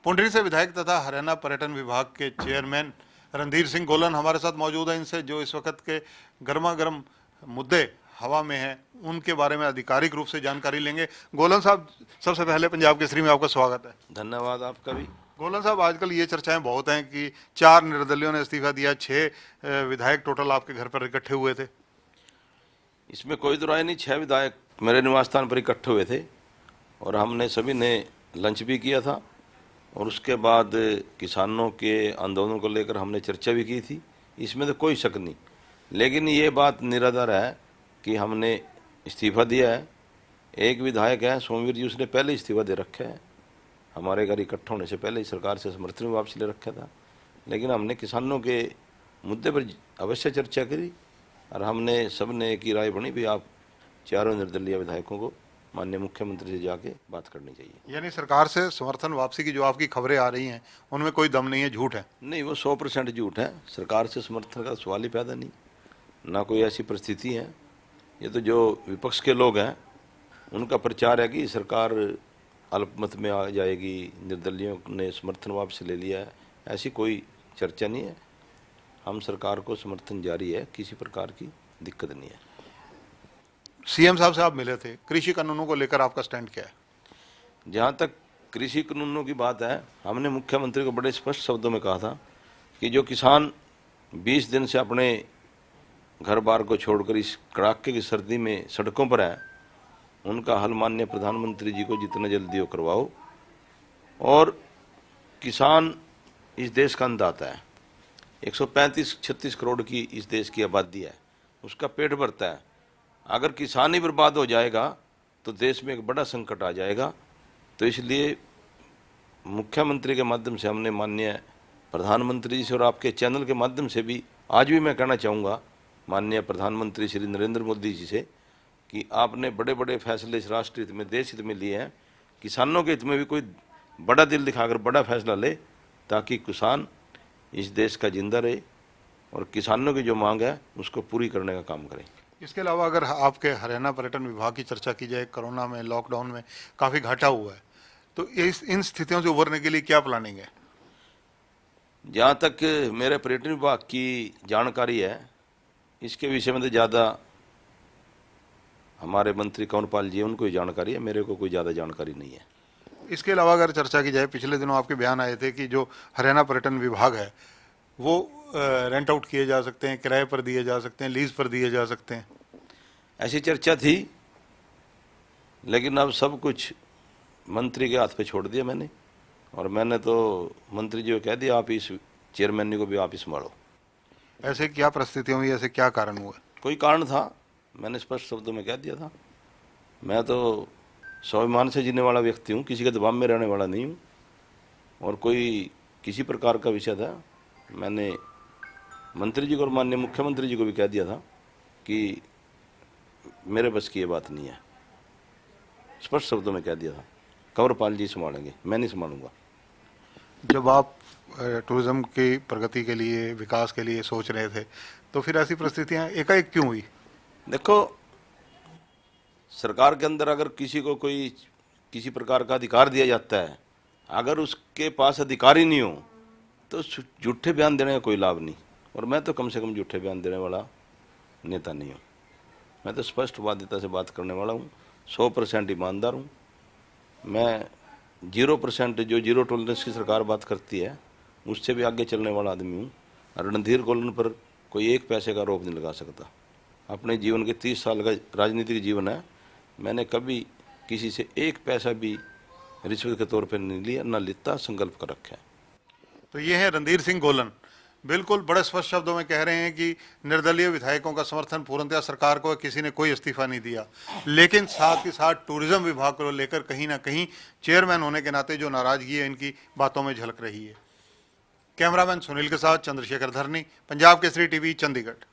पुंडरी से विधायक तथा हरियाणा पर्यटन विभाग के चेयरमैन रणधीर सिंह गोलन हमारे साथ मौजूद हैं। इनसे जो इस वक्त के गर्मा गर्म मुद्दे हवा में हैं उनके बारे में आधिकारिक रूप से जानकारी लेंगे। गोलन साहब, सबसे पहले पंजाब केसरी में आपका स्वागत है। धन्यवाद आपका भी। गोलन साहब, आजकल ये चर्चाएं बहुत हैं कि 4 निर्दलियों ने इस्तीफा दिया, 6 विधायक टोटल आपके घर पर इकट्ठे हुए थे। इसमें कोई दो राय नहीं, 6 विधायक मेरे निवास स्थान पर इकट्ठे हुए थे और हमने सभी ने लंच भी किया था और उसके बाद किसानों के आंदोलनों को लेकर हमने चर्चा भी की थी। इसमें तो कोई शक नहीं, लेकिन ये बात निराधार है कि हमने इस्तीफा दिया है। एक विधायक है सोमवीर जी, उसने पहले इस्तीफा दे रखा है, हमारे घर इकट्ठा होने से पहले ही सरकार से समर्थन में वापसी ले रखा था। लेकिन हमने किसानों के मुद्दे पर अवश्य चर्चा करी और हमने सब ने एक ही राय बनी भी आप चारों निर्दलीय विधायकों को माननीय मुख्यमंत्री से जाके बात करनी चाहिए। यानी सरकार से समर्थन वापसी की जो आपकी खबरें आ रही हैं उनमें कोई दम नहीं है, झूठ है? नहीं, वो 100% झूठ है। सरकार से समर्थन का सवाल ही पैदा नहीं, ना कोई ऐसी परिस्थिति है। ये तो जो विपक्ष के लोग हैं उनका प्रचार है कि सरकार अल्पमत में आ जाएगी, निर्दलियों ने समर्थन वापस ले लिया है। ऐसी कोई चर्चा नहीं है। हम सरकार को समर्थन जारी है, किसी प्रकार की दिक्कत नहीं है। सीएम साहब से आप मिले थे, कृषि कानूनों को लेकर आपका स्टैंड क्या है? जहाँ तक कृषि कानूनों की बात है, हमने मुख्यमंत्री को बड़े स्पष्ट शब्दों में कहा था कि जो किसान 20 दिन से अपने घर बार को छोड़कर इस कड़ाके की सर्दी में सड़कों पर हैं, उनका हल माननीय प्रधानमंत्री जी को जितना जल्दी हो करवाओ। और किसान इस देश का अन्नदाता है। 135-36 करोड़ की इस देश की आबादी है, उसका पेट भरता है। अगर किसान ही बर्बाद हो जाएगा तो देश में एक बड़ा संकट आ जाएगा। तो इसलिए मुख्यमंत्री के माध्यम से हमने माननीय प्रधानमंत्री जी से और आपके चैनल के माध्यम से भी आज भी मैं कहना चाहूँगा माननीय प्रधानमंत्री श्री नरेंद्र मोदी जी से कि आपने बड़े बड़े फैसले इस राष्ट्र हित में, देश हित में लिए हैं। किसानों के हित में भी कोई बड़ा दिल दिखाकर बड़ा फैसला ले ताकि किसान इस देश का जिंदा रहे और किसानों की जो मांग है उसको पूरी करने का काम करें। इसके अलावा अगर आपके हरियाणा पर्यटन विभाग की चर्चा की जाए, कोरोना में, लॉकडाउन में काफ़ी घाटा हुआ है, तो इन स्थितियों से उभरने के लिए क्या प्लानिंग है? जहाँ तक मेरे पर्यटन विभाग की जानकारी है, इसके विषय में तो ज़्यादा हमारे मंत्री कंवरपाल जी उनको ही जानकारी है, मेरे को कोई ज़्यादा जानकारी नहीं है। इसके अलावा अगर चर्चा की जाए, पिछले दिनों आपके बयान आए थे कि जो हरियाणा पर्यटन विभाग है वो रेंट आउट किए जा सकते हैं, किराए पर दिए जा सकते हैं, लीज पर दिए जा सकते हैं। ऐसी चर्चा थी, लेकिन अब सब कुछ मंत्री के हाथ पे छोड़ दिया मैंने। और मैंने तो मंत्री जी को कह दिया आप इस चेयरमैन को भी आप ही संभालो। ऐसे क्या परिस्थितियों में, ऐसे क्या कारण हुआ? कोई कारण था, मैंने स्पष्ट शब्दों में कह दिया था। मैं तो स्वाभिमान से जीने वाला व्यक्ति हूँ, किसी के दबाव में रहने वाला नहीं हूँ। और कोई किसी प्रकार का विषय था, मैंने मंत्री जी को और माननीय मुख्यमंत्री जी को भी कह दिया था कि मेरे बस की ये बात नहीं है। स्पष्ट शब्दों में कह दिया था, कंवरपाल जी संभालेंगे, मैं नहीं संभालूंगा। जब आप टूरिज्म की प्रगति के लिए, विकास के लिए सोच रहे थे, तो फिर ऐसी परिस्थितियां एकाएक क्यों हुई? देखो, सरकार के अंदर अगर किसी को कोई किसी प्रकार का अधिकार दिया जाता है, अगर उसके पास अधिकार ही नहीं हो तो झूठे बयान देने का कोई लाभ नहीं। और मैं तो कम से कम झूठे बयान देने वाला नेता नहीं हूँ। मैं तो स्पष्टवादिता से बात करने वाला हूँ, 100% ईमानदार हूँ। मैं 0% जो जीरो टॉलरेंस की सरकार बात करती है उससे भी आगे चलने वाला आदमी हूँ। रणधीर गोलन पर कोई एक पैसे का आरोप नहीं लगा सकता। अपने जीवन के 30 साल का राजनीतिक जीवन है, मैंने कभी किसी से एक पैसा भी रिश्वत के तौर पर नहीं लिया, न लेता, संकल्प कर रखा है। तो ये है रणधीर सिंह गोलन, बिल्कुल बड़े स्पष्ट शब्दों में कह रहे हैं कि निर्दलीय विधायकों का समर्थन पूर्णतः सरकार को, किसी ने कोई इस्तीफा नहीं दिया। लेकिन साथ ही साथ टूरिज्म विभाग को लेकर कहीं ना कहीं चेयरमैन होने के नाते जो नाराजगी है इनकी बातों में झलक रही है। कैमरामैन सुनील के साथ चंद्रशेखर धरनी, पंजाब केसरी टीवी, चंडीगढ़।